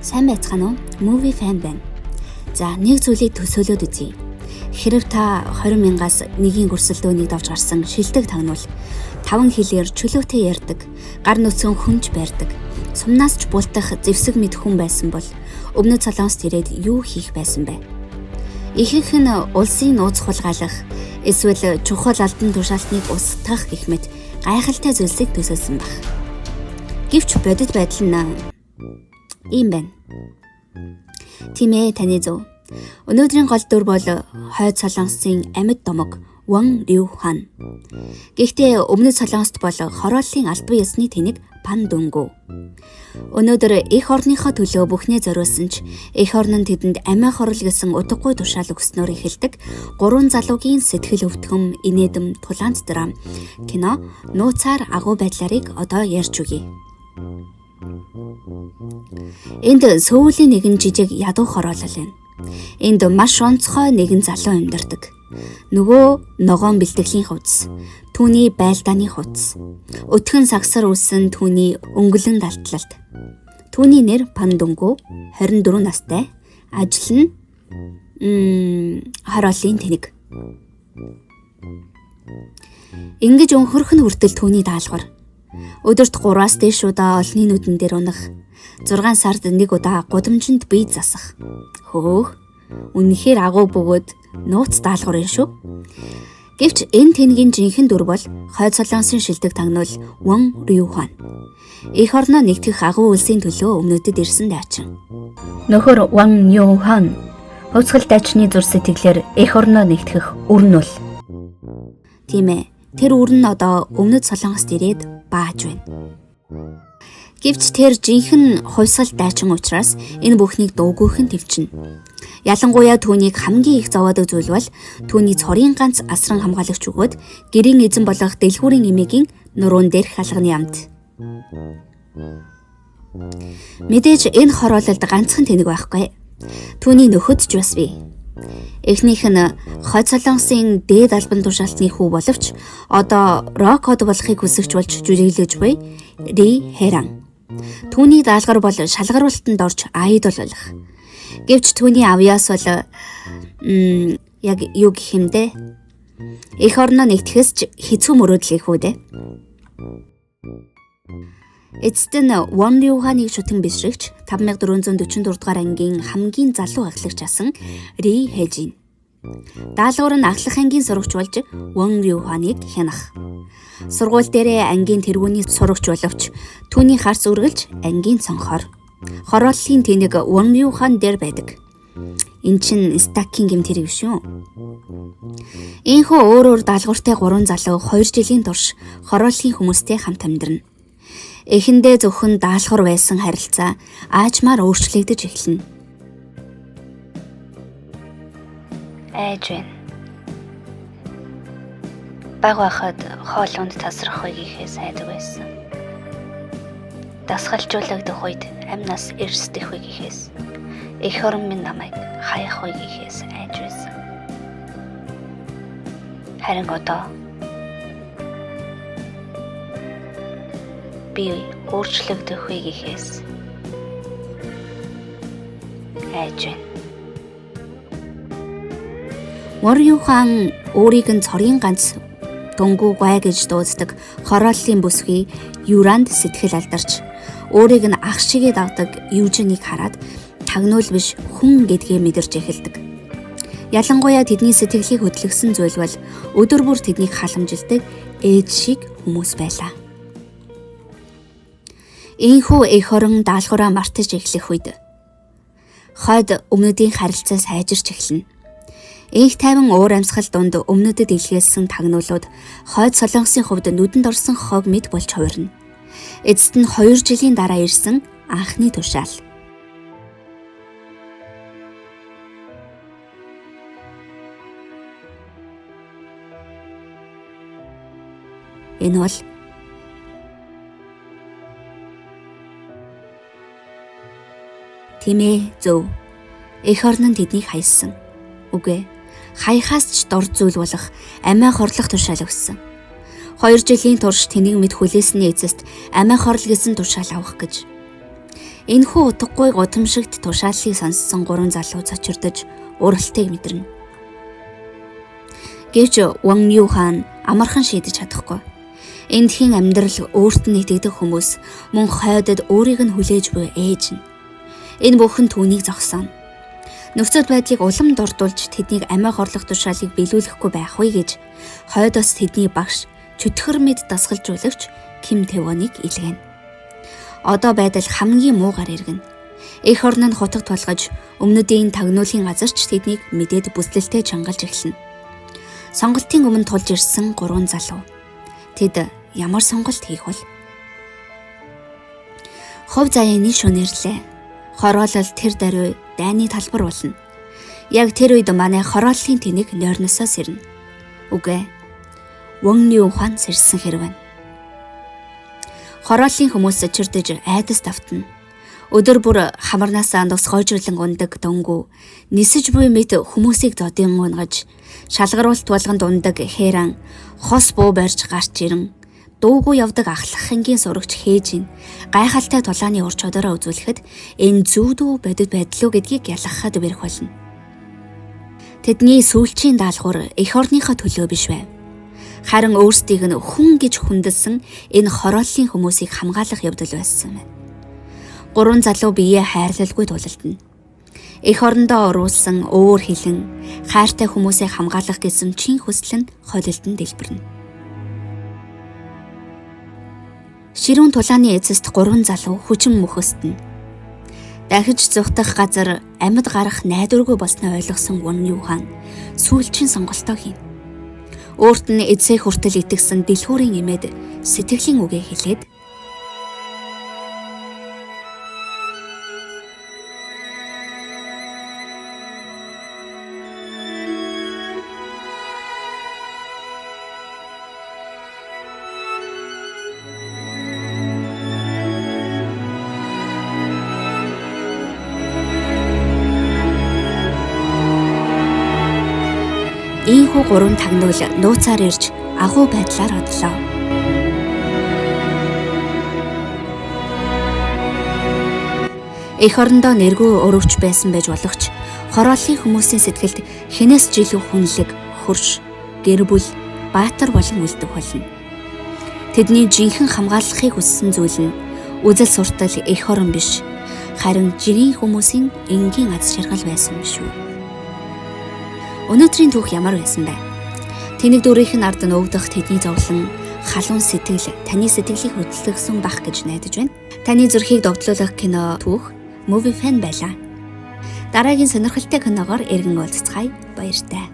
Сайн байцгаана уу? Movie fan байна. За, нэг зүйлийг төсөөлөд үзье. Хэрв та 20,000-аас нэгийн өрсөлдөөнийг давж гарсан шилдэг тагнуул 5 хэлээр чөлөөтэй ярьдаг, гар нүцгэн хүнж байрдаг, сумнаас ч бултах зэвсэг мэд хүн байсан бол өмнөд Солонгост ирээд юу хийх байсан бэ? Ихэнх нь улсын нууц хулгайлах, эсвэл чухал албан тушаалтныг устгах гэх мэт гайхалтай зүйлсийг төсөөлсөн баг. Гэвч бодит байдал нь ийм байна. Тийм ээ, таны зөв. Өнөөдрийн гол дүр бол хойд Солонгосын амьд домог Ван Рю Хан. Гэхдээ өмнөд Солонгост бол хорооллын албан ёсны тэнэг Пан Дүнгүү. Өнөөдөр эх орныхоо төлөө бүхнээ зориулсан ч эх орн нь тэдэнд амиа хорол гэсэн утгагүй тушаал өгснөөр эхэлдэг 3 залуугийн сэтгэл өвтгөм, инээдэм, тулаант драм кино нууцаар агуу байдлаарыг одоо ярьж өгье. Энд сүүлийн нэгэн жижиг ядуу хороолол байна. Энд маш онцгой нэгэн залуу амьдардаг. Нөгөө ногоон бэлтгэлийн хувцас, түүний байлдааны хувцас, өтгөн сагсар үүсэн түүний өнгөлөн далтлалт. Түүний нэр Пан Дүнгүү, 24 настай, ажил нь хорооллын тэнэг. Ингэж өнхөрх нь хүртэл түүний даалгавар. Өдөрт 3-аас дээш удаа олонний нүдэн дээр унах, 6 сард нэг удаа гудамжинд бие засах. Хөөх, үнэхээр агуу бөгөөд нууц даалгавар юм шүү. Гэвч энэ тэнгийн жинхэнэ дүр бол хойд Солонгосын шилдэг тагнуул Ван Рю Хан. Эх орноо нэгтгэх агуу үлсийн төлөө өмнөдөд ирсэн дайчин. Нөхөр Ван Рю Хан хувьсгал дайчны зур сэтгэлээр эх орноо нэгтгэх өрнөл. Тийм ээ, тэр өрн нь одоо өмнөд Солонгост ирээд бааж байна. Гэвч тэр жинхэнэ хувьсгал дайчин учраас энэ бүхнийг дуугүйхэн төвчнө. Ялангуяа түүнийг хамгийн их зовоодог зүйл бол түүний цорын ганц асран хамгаалагч өгөөд гэрийн эзэн болох дэлгүүрийн эмээгийн нуруунд дээрх алганы амт. Мэдээж энэ хороололд ганцхан тэнэг байхгүй. Түүний нөхөд ч бас бий. Эхнийх нь хойд Солонгосын дээд албан тушаалтны хүү боловч одоо рок-од болохыг хүсэж болж жүжиглэж буй Ри Хэран. Түүний даалгавар бол шалгаруулалтанд орж айдол болох. Гэвч түүний авьяас бол яг юу гэх юм бэ? Эх орноо нэгтгэхээс ч хэцүү мөрөөдөл их үү дээ. Эцэст нь Ван Рю Ханыг шүтэн бишрэгч 5444 дугаар ангийн хамгийн залуу ахлагч асан Ри Хэжин. Даалгавар нь ахлах ангийн сурагч болж Ван Рю Ханыг хянах. Сургууль дээрээ ангийн тэргүүний сурагч боловч түүний харц үргэлж ангийн цонхоор. Хорооллын тэнэг Ван Рю Хан дээр байдаг. Эн чин стакинг юм тэрэг шүү. Ийхүү өөр даалгавартай 3 залуу 2 жилийн турш хорооллын хүмүүстэй хамт амьдрна. Эхэндээ зөвхөн даалгавар байсан харилцаа аажмаар өөрчлөгдөж эхэлнэ. Айж байна. Баг байхад хоолунд тасрах үеийнхээс айдаг байсан. Дасгалжуулагдах үед амнаас эрсдэх үеийнхээс, эх орон минь намайг хаях үеийнхээс айж байсан. Харин одоо би өөрчлөгдөх үеийнхээс айж байна. Ван Рю Хан өөрийг нь цорын ганц Дүнгүү гай гэж дууддаг хорооллын бүсгүй Юранд сэтгэл алдарч өөрийг нь ах шигээ дагдаг Южинийг хараад тагнуул биш хүн гэдгээ мэдэрч эхэлдэг. Ялангуяа тэдний сэтгэлийг хөдөлгсөн зүйл бол өдөр бүр тэднийг халамжилдаг ээж шиг хүмүүс байлаа. Ийхүү эх орон даалгавраа мартаж эхлэх үед хойд өмнөдийн харилцаа сайжирч эхэлнэ. Их тайван уур амьсгал дунд өмнөдөд илгээсэн тагнуулууд хойд Солонгосын хувьд нүдэнд орсон хог мэд болж хувирна. Эцэст нь 2 жилийн дараа ирсэн анхны тушаал. Энэ бол тийм ээ, зөв. Эх орн нь тэднийг хайсан. Үгүй, хаяхаас ч дор зүйл болох амиа хорлох тушаал өгсөн. 2 жилийн турш тэнийг мэд хүлээсний эцэст амиа хорл гэсэн тушаал авах гэж. Энэхүү утгагүй гудамжигт тушааллыг сонссон 3 залуу цочирдож уралтыг мэдэрнэ. Гэвч Ван Юу хаан амархан шийдэж чадахгүй. Эндхийн амьдрал өөрт нь итгэдэг хүмүүс мөн хойдод өөрийг нь хүлээж буй ээж нь. Энэ бүхэн түүнийг зогсооно. Нөхцөл байдлыг улам дордуулж тэднийг амиа хорлох тушаалыг биелүүлэхгүй байх вэ гэж хойдоос тэдний багш чөтгөр мэд дасгалжуулагч Ким Тэвоныг илгээнэ. Одоо байдал хамгийн муугаар иргэнэ. Эх орн нь хутаг тулгаж өмнөдийн тагнуулын газарч тэднийг мэдээд бүслэлтэй чангалж эхэлнэ. Сонголтын өмнө тулж ирсэн 3 залуу. Тэд ямар сонголт хийх вэ? Хов заяаны шүнэрлээ. Хороолол тэр даруй дайны талбар болно. Яг тэр үед манай хорооллын тэнэг нойрносоо сэрнэ. Үгүй. Ван Юу хаан сэрсэн хэрвэн. Хорооллын хүмүүс чирдэж айдас давтна. Өдөр бүр хамарнаасаа дус хойжрлон ундаг дөнгүү нисэж буй мэт хүмүүсийг зодын унгаж шалгаруулт болгонд ундаг хэран хос буу барьж гарч ирэн дуугүй явдаг ахлах хангийн сурагч хээж ин гайхалтай тулааны ур чадвараа үзүүлэхэд энэ зүүдүү бодит байдлуу гэдгийг ялгахад бэрх болно. Тэдний сүүлчийн даалгавар эх орныхоо төлөө биш байв. Харин өөрсдийг нь хүн гэж хүндэлсэн энэ хорооллын хүмүүсийг хамгаалах явдал байсан байна. 3 залуу биеэ хайрлалгүй тулалдана. Эх орондоо оруулсан өөр хилэн хайртай хүмүүсийг хамгаалах гэсэн чин хүсэл нь холилдон дэлбэрнэ. Ширүүн тулааны эцэст 3 залуу хүчин мөхөстнө. Дахиж зүхтах газар амьд гарах найдваргүй болсноо ойлгосон Ван Юу хаан сүүлчийн сонголтоо хийнэ. Өөрт нь эцэг хүртэл итгэсэн дэлгүүрийн эмээд сэтгэлийн үгээ хэлээд ийхүү 3 тагнуул нууцаар ирж агуу байдлаар одлоо. Эх орондоо нэргүй өрөвч байсан байж болохч хорооллын хүмүүсийн сэтгэлд хинээс жилүү хүнлэг, хөрш, гэр бүл, баатар болон үлдэх болно. Тэдний жинхэнэ хамгаалахыг хүссэн зүйл нь үзэл суртал эх орон биш, харин жирийн хүмүүсийн энгийн аз жаргал байсан юм шүү. Өнөөдрийн түүх ямар байсан бэ? Тэнэг дүүрийнх нь ард нь өвдөх тэдний зовлон, халуун сэтгэл таны сэтгэлийг хөдөлгсөн бах гэж найдаж байна. Таны зүрхийг довтлуулах кино түүх Movie Fan байлаа. Дараагийн сонирхолтой киногоор эргэн уулзцгаая. Баяртай.